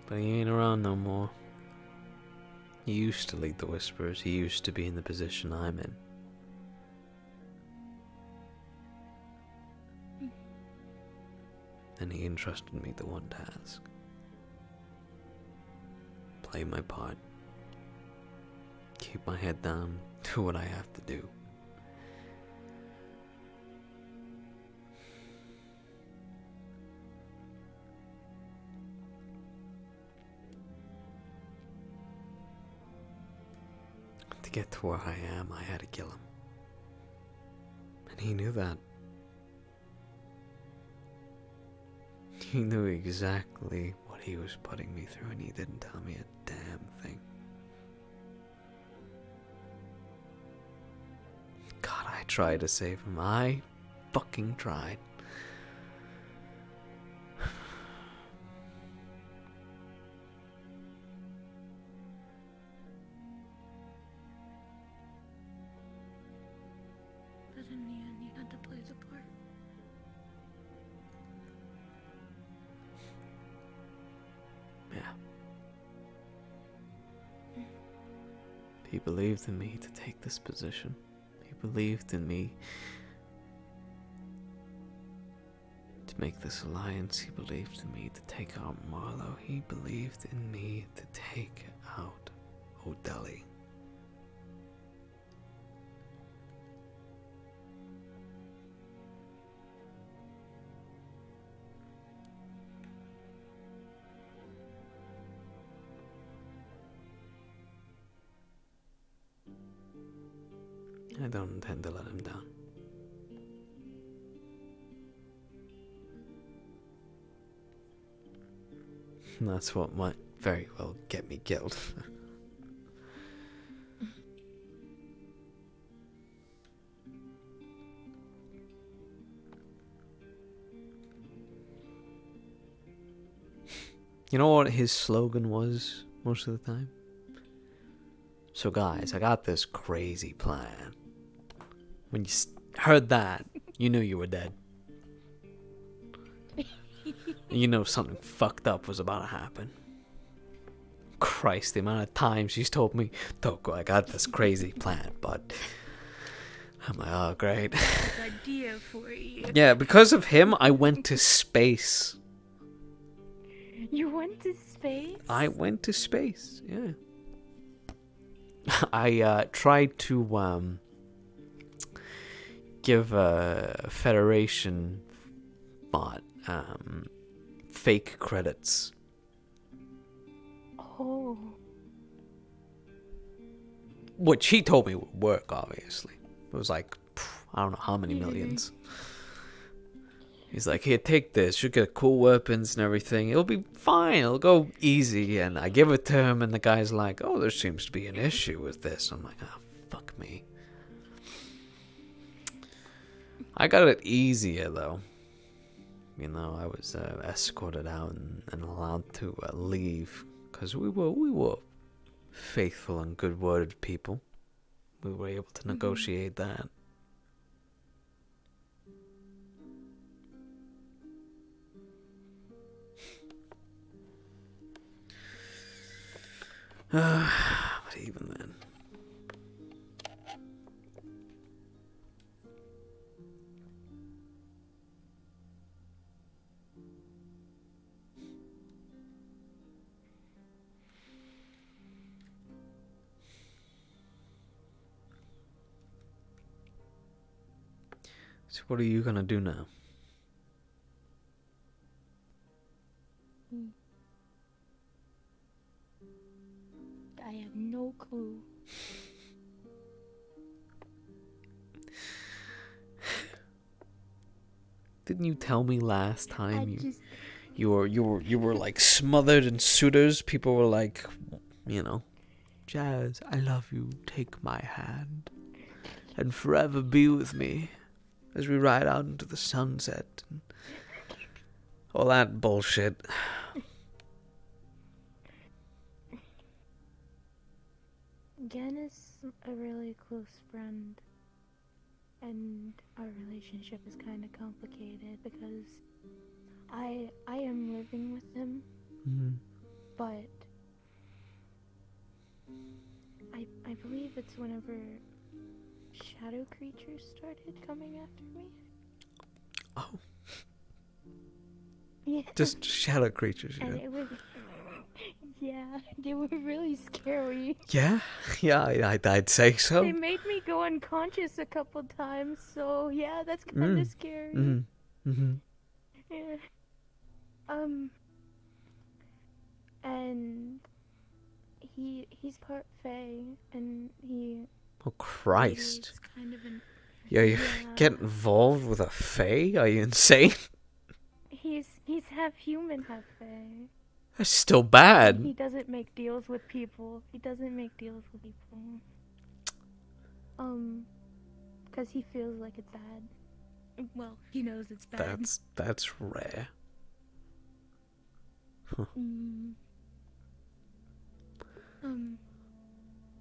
But he ain't around no more. He used to lead the Whispers. He used to be in the position I'm in. And he entrusted me the one task. Play my part. Keep my head down. Do what I have to do. To get to where I am, I had to kill him. And he knew that. He knew exactly what he was putting me through, and he didn't tell me a damn thing. God, I tried to save him. I fucking tried. But in the end, you had to play the part. Yeah. He believed in me to take this position. He believed in me to make this alliance. He believed in me to take out Marlowe. He believed in me to take out O'Delly. I don't intend to let him down. That's what might very well get me killed. You know what his slogan was most of the time? So guys, I got this crazy plan. When you heard that, you knew you were dead. You know something fucked up was about to happen. Christ, the amount of times she's told me, Toko, I got this crazy plan, but I'm like, oh great. This idea for you. Yeah, because of him, I went to space. You went to space? I went to space, yeah. I tried to give a Federation bot fake credits. Oh. Which he told me would work, obviously. It was like, I don't know how many millions. He's like, here, take this. You get cool weapons and everything. It'll be fine. It'll go easy. And I give it to him, and the guy's like, oh, there seems to be an issue with this. I'm like, oh, fuck me. I got it easier, though. You know, I was escorted out and allowed to leave. Because we were faithful and good-worded people. We were able to negotiate that. But even then. So what are you gonna do now? I have no clue. Didn't you tell me last time you were like smothered in suitors? People were like, you know, Jazz, I love you. Take my hand and forever be with me as we ride out into the sunset and all that bullshit. Gen is a really close friend, and our relationship is kind of complicated because I am living with him, Mm. it's whenever shadow creatures started coming after me. Oh, Yeah. just shadow creatures. And Yeah. it was. Yeah, they were really scary. Yeah, yeah, I'd say They so. made me go unconscious a couple times, so yeah, that's kind Mm. of scary. Mm-hmm. Yeah. And he's part Fae, and he Oh Christ! radiates kind of an Yeah, you yeah. get involved with a fae? Are you insane? He's half human, half Fae. That's still And bad. he doesn't make deals with people. He doesn't make deals with people. Because he feels like it's bad. Well, he knows it's bad. That's rare. Mm.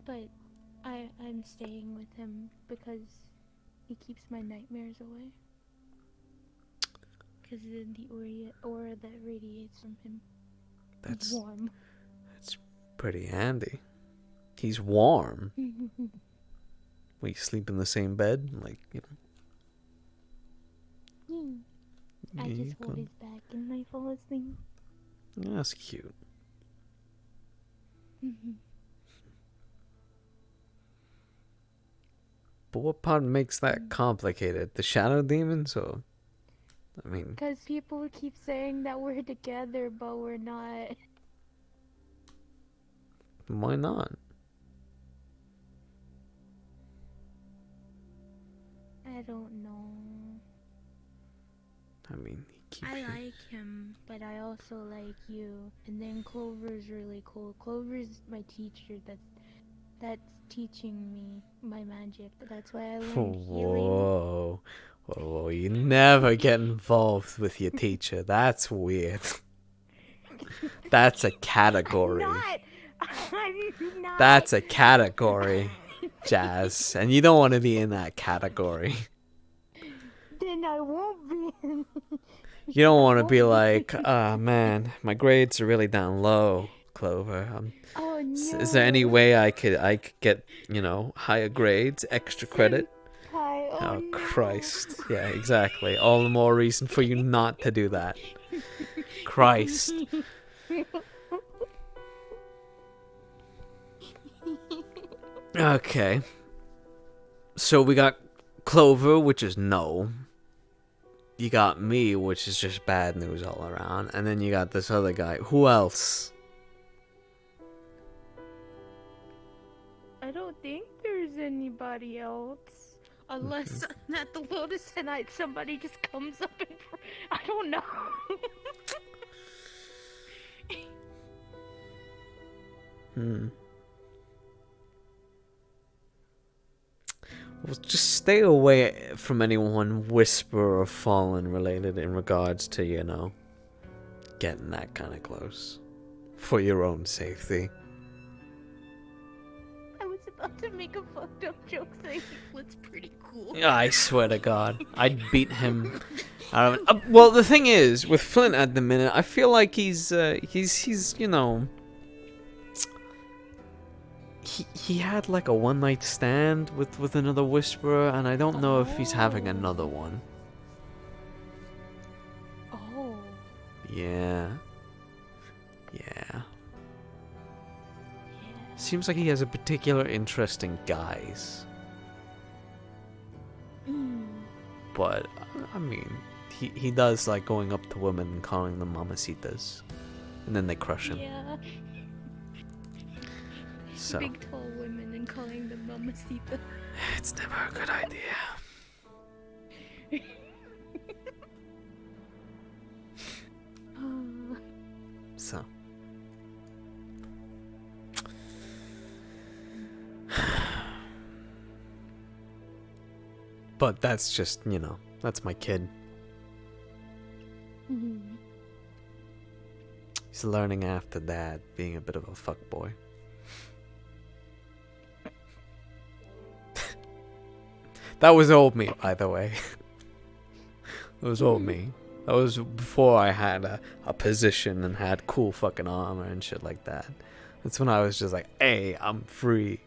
But I'm staying with him because he keeps my nightmares away. Because the aura that radiates from him is That's warm. pretty handy. He's warm. We sleep in the same bed, like I Yeah, just hold his back and I fall asleep. that's cute. But what part makes that complicated? The shadow demons, or I mean, Because people keep saying that we're together, but we're not. why not? I don't know. I mean, he keeps. I like him, but I also like you. And then Clover's really cool. Clover's my teacher. That's teaching me my magic. That's why I learned healing. Whoa. Whoa, you never get involved with your teacher. That's weird. That's a category. I'm not. That's a category, Jazz. And you don't want to be in that category. Then I won't be. You don't want to be like, ah, man, my grades are really down low, Clover. Oh no. Is there any way I could get, higher grades, extra credit? Hi. Oh, no. Christ. Yeah, exactly. All the more reason for you not to do that. Christ. Okay. So we got Clover, which is no. You got me, which is just bad news all around. And then you got this other guy. Who else? I don't think there's anybody else. Unless at the Lotus tonight somebody just comes up and... I don't know. Well, just stay away from anyone Whisper or Fallen related in regards to, getting that kind of close. For your own safety. I was about to make a fucked up joke saying Flint's pretty cool. I swear to God, I'd beat him. Well, the thing is, with Flint at the minute, I feel like he's he had like a one-night stand with another Whisperer, and I don't know if he's having another one. Oh. Yeah. Seems like he has a particular interest in guys. But, I mean, he does like going up to women and calling them mamacitas. And then they crush him. Yeah. So, Big tall women and calling them mamacita. it's never a good idea. So. But that's just, that's my kid. He's learning after Dad, being a bit of a fuckboy. That was old me, by the way. It was old me. That was before I had a position and had cool fucking armor and shit like that. That's when I was just like, hey, I'm free.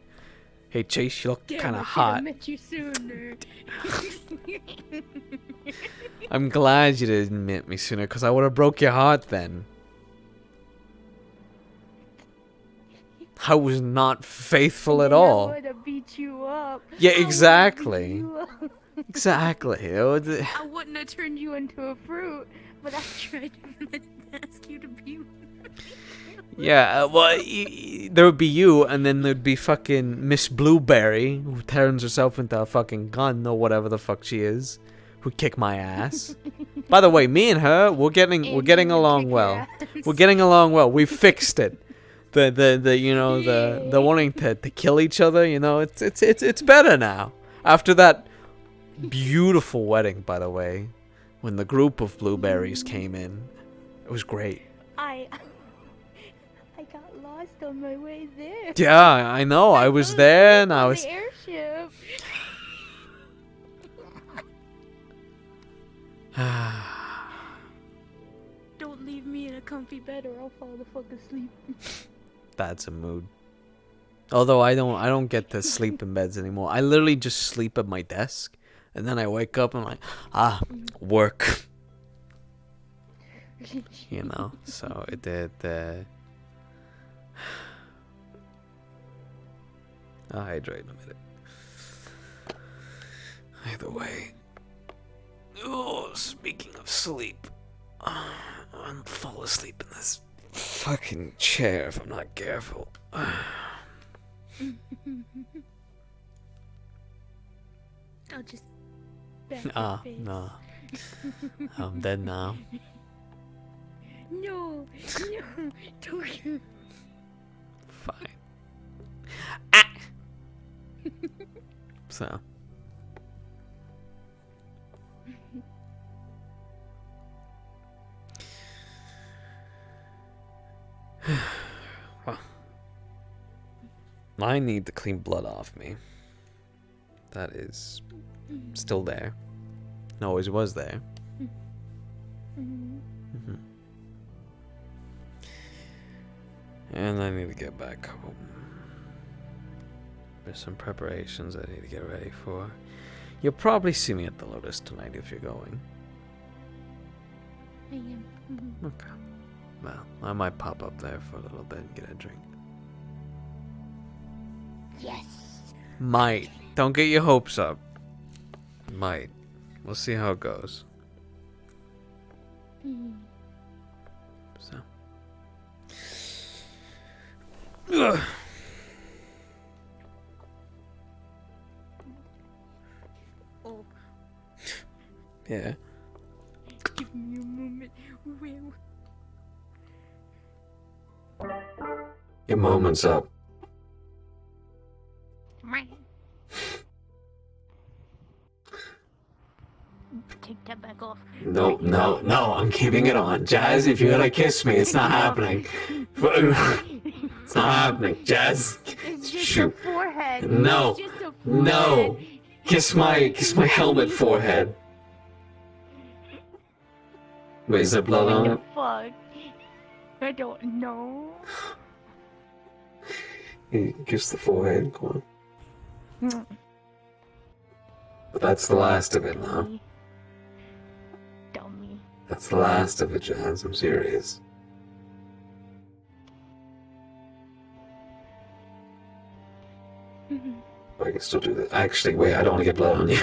Hey Chase, you look Damn, kind I of should have hot. met you sooner. I'm glad you didn't meet me sooner, because I would have broke your heart then. I was not faithful at all. I would have beat you up. Yeah, I would've exactly. beat you up. Exactly. I wouldn't have turned you into a fruit, but I tried to ask you to be. Yeah, well, there would be you, and then there'd be fucking Miss Blueberry, who turns herself into a fucking gun or whatever the fuck she is, who'd kick my ass. By the way, me and her, we're getting along well. We're getting along well. We fixed it. The wanting to kill each other, you know, it's better now. After that beautiful wedding, by the way, when the group of blueberries came in, it was great. I got lost on my way there. Yeah, I know. I was there, and I On was. the airship. Don't leave me in a comfy bed or I'll fall the fuck asleep. That's a mood. Although I don't get to sleep in beds anymore. I literally just sleep at my desk, and then I wake up and I'm like, work. You know. So it did. I'll hydrate in a minute. Either way. Oh, speaking of sleep, I'll fall asleep in this fucking chair if I'm not careful. I'll just back your face. No. I'm dead now. No, don't. Fine. So. Well, I need to clean blood off me. That is still there. It always was there. Mm-hmm. And I need to get back home. There's some preparations I need to get ready for. You'll probably see me at the Lotus tonight if you're going. I am. Okay. Well, I might pop up there for a little bit and get a drink. Yes. Might. Don't get your hopes up. Might. We'll see how it goes. So. Ugh. Oh, Yeah. give me a moment. Your moment's up. Take that back off. No, I'm keeping it on. Jazz, if you're gonna kiss me, it's not happening. It's not happening. Jazz, It's just shoot. a forehead. No. It's just a forehead. No. Kiss my helmet forehead. Wait, is there blood on it? Fuck. I don't know. Kiss the forehead, go on. But that's the last of it now. Dummy. That's the last of it, Jazz. I'm serious. I can still do that. Actually, wait, I don't want to get blood on you.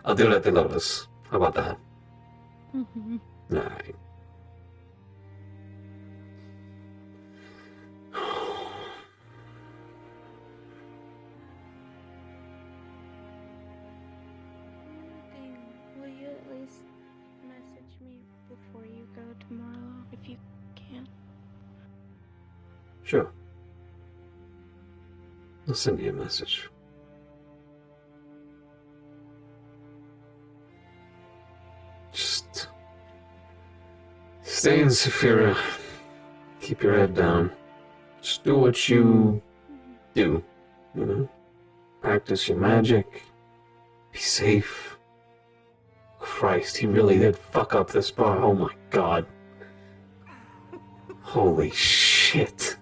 I'll do it at the Lotus. How about that? Alright. Will you at least message me before you go tomorrow, if you can? Sure. I'll send you a message. Just stay in Saphira. Keep your head down. Just do what you do. You know? Practice your magic. Be safe. Christ, he really did fuck up this bar. Oh my god. Holy shit.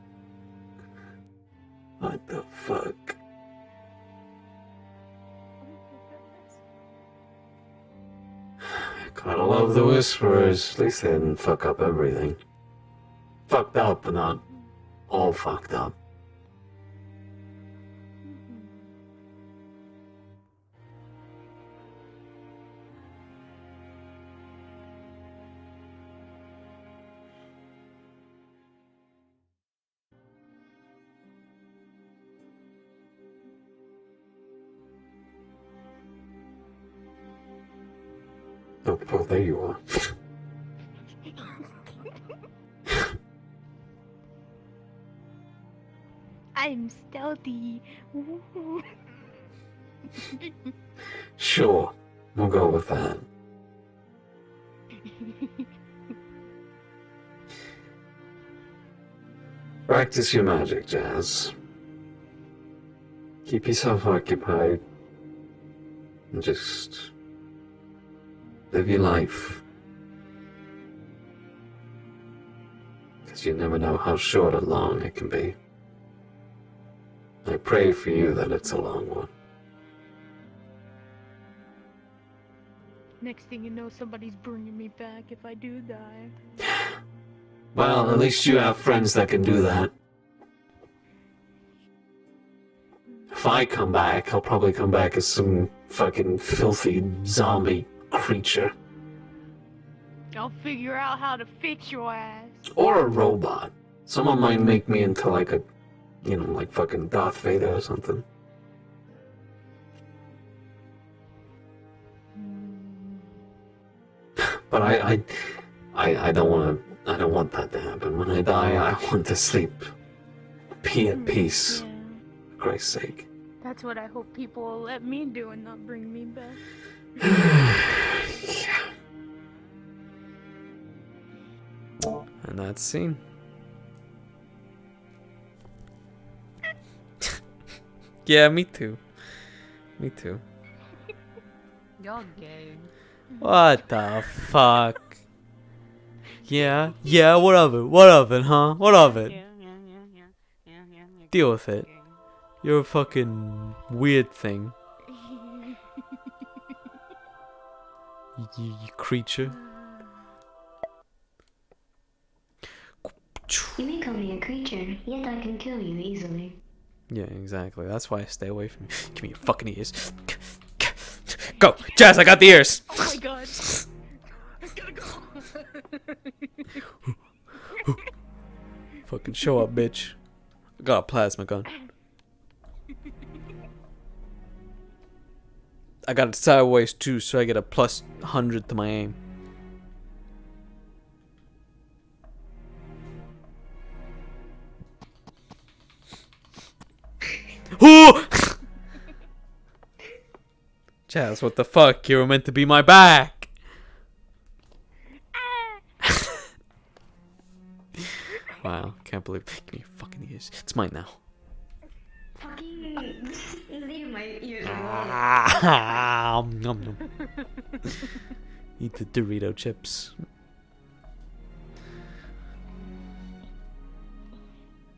What the fuck? Gotta love the Whisperers. At least they didn't fuck up everything. Fucked up, but not all fucked up. Oh, well, there you are. I'm stealthy. Ooh. Sure, we'll go with that. Practice your magic, Jazz. Keep yourself occupied. And just live your life. Because you never know how short or long it can be. I pray for you that it's a long one. Next thing you know, somebody's bringing me back if I do die. Well, at least you have friends that can do that. If I come back, I'll probably come back as some fucking filthy zombie creature. I'll figure out how to fix your ass. Or a robot. Someone might make me into like a, you know, like fucking Darth Vader or something. But I don't want that to happen. When I die, I want to sleep. Be at peace. Yeah. For Christ's sake. That's what I hope people will let me do and not bring me back. Yeah. And that's scene. Yeah, me too. Me too. Y'all gay. What the fuck? Yeah, what of it? What of it, huh? What of it? Deal with it. You're a fucking weird thing. You creature. You may call me a creature, yet I can kill you easily. Yeah, exactly. That's why I stay away from you. Give me your fucking ears. Go! Jazz, I got the ears! Oh my god. I gotta go. Fucking show up, bitch. I got a plasma gun. I got it sideways too, so I get a plus 100 to my aim. Ooh! Jazz, what the fuck? You were meant to be my back. Wow, can't believe. Give me your fucking ears. It's mine now. Fucking leave my ears alone. Nom, nom. Eat the Dorito chips.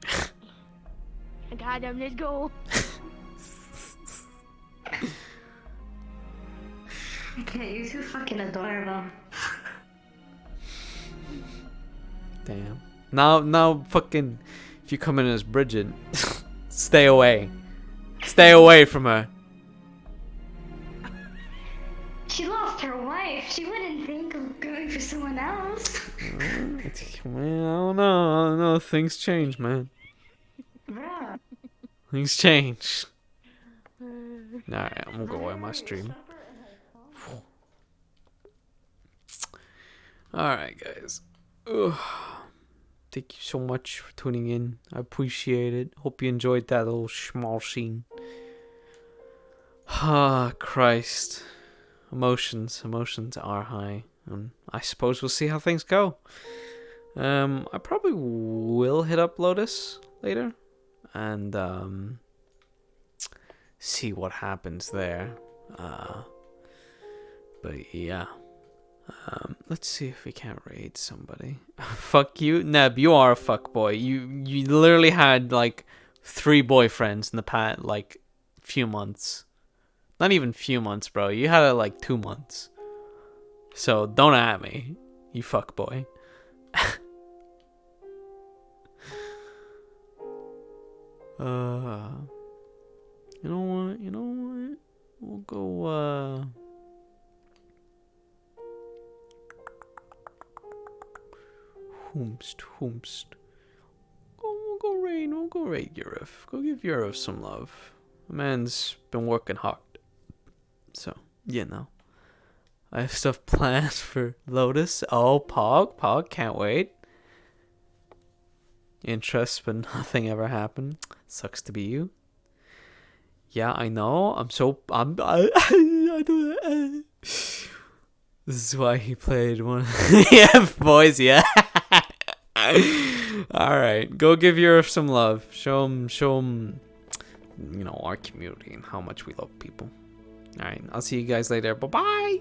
I got him, let's go. Okay, you're too fucking adorable. Damn. Now, fucking. If you come in as Bridget, stay away. Stay away from her. She lost her wife. She wouldn't think of going for someone else. Man, I don't know. Things change, man. Bruh. Things change. Alright, I'm gonna go away my stream. Alright, guys. Ugh. Thank you so much for tuning in. I appreciate it. Hope you enjoyed that little small scene. Ah, Christ. Emotions are high. I suppose we'll see how things go. I probably will hit up Lotus later. And, see what happens there. But yeah. Let's see if we can't raid somebody. Fuck you, Neb. You are a fuckboy. You literally had like 3 boyfriends in the past, like, few months. Not even few months, bro. You had it like 2 months. So don't at me, you fuck boy. You know what? You know what? We'll go. Whomst. We'll go raid. We'll go raid Eurif. Go give Eurif some love. The man's been working hard. So, you know. I have stuff planned for Lotus. Oh, Pog, can't wait. Interest, but nothing ever happened. Sucks to be you. Yeah, I know. I do. This is why he played one. Yeah, boys. Yeah. All right, go give Europe some love. Show him. You know, our community and how much we love people. All right, I'll see you guys later. Bye bye.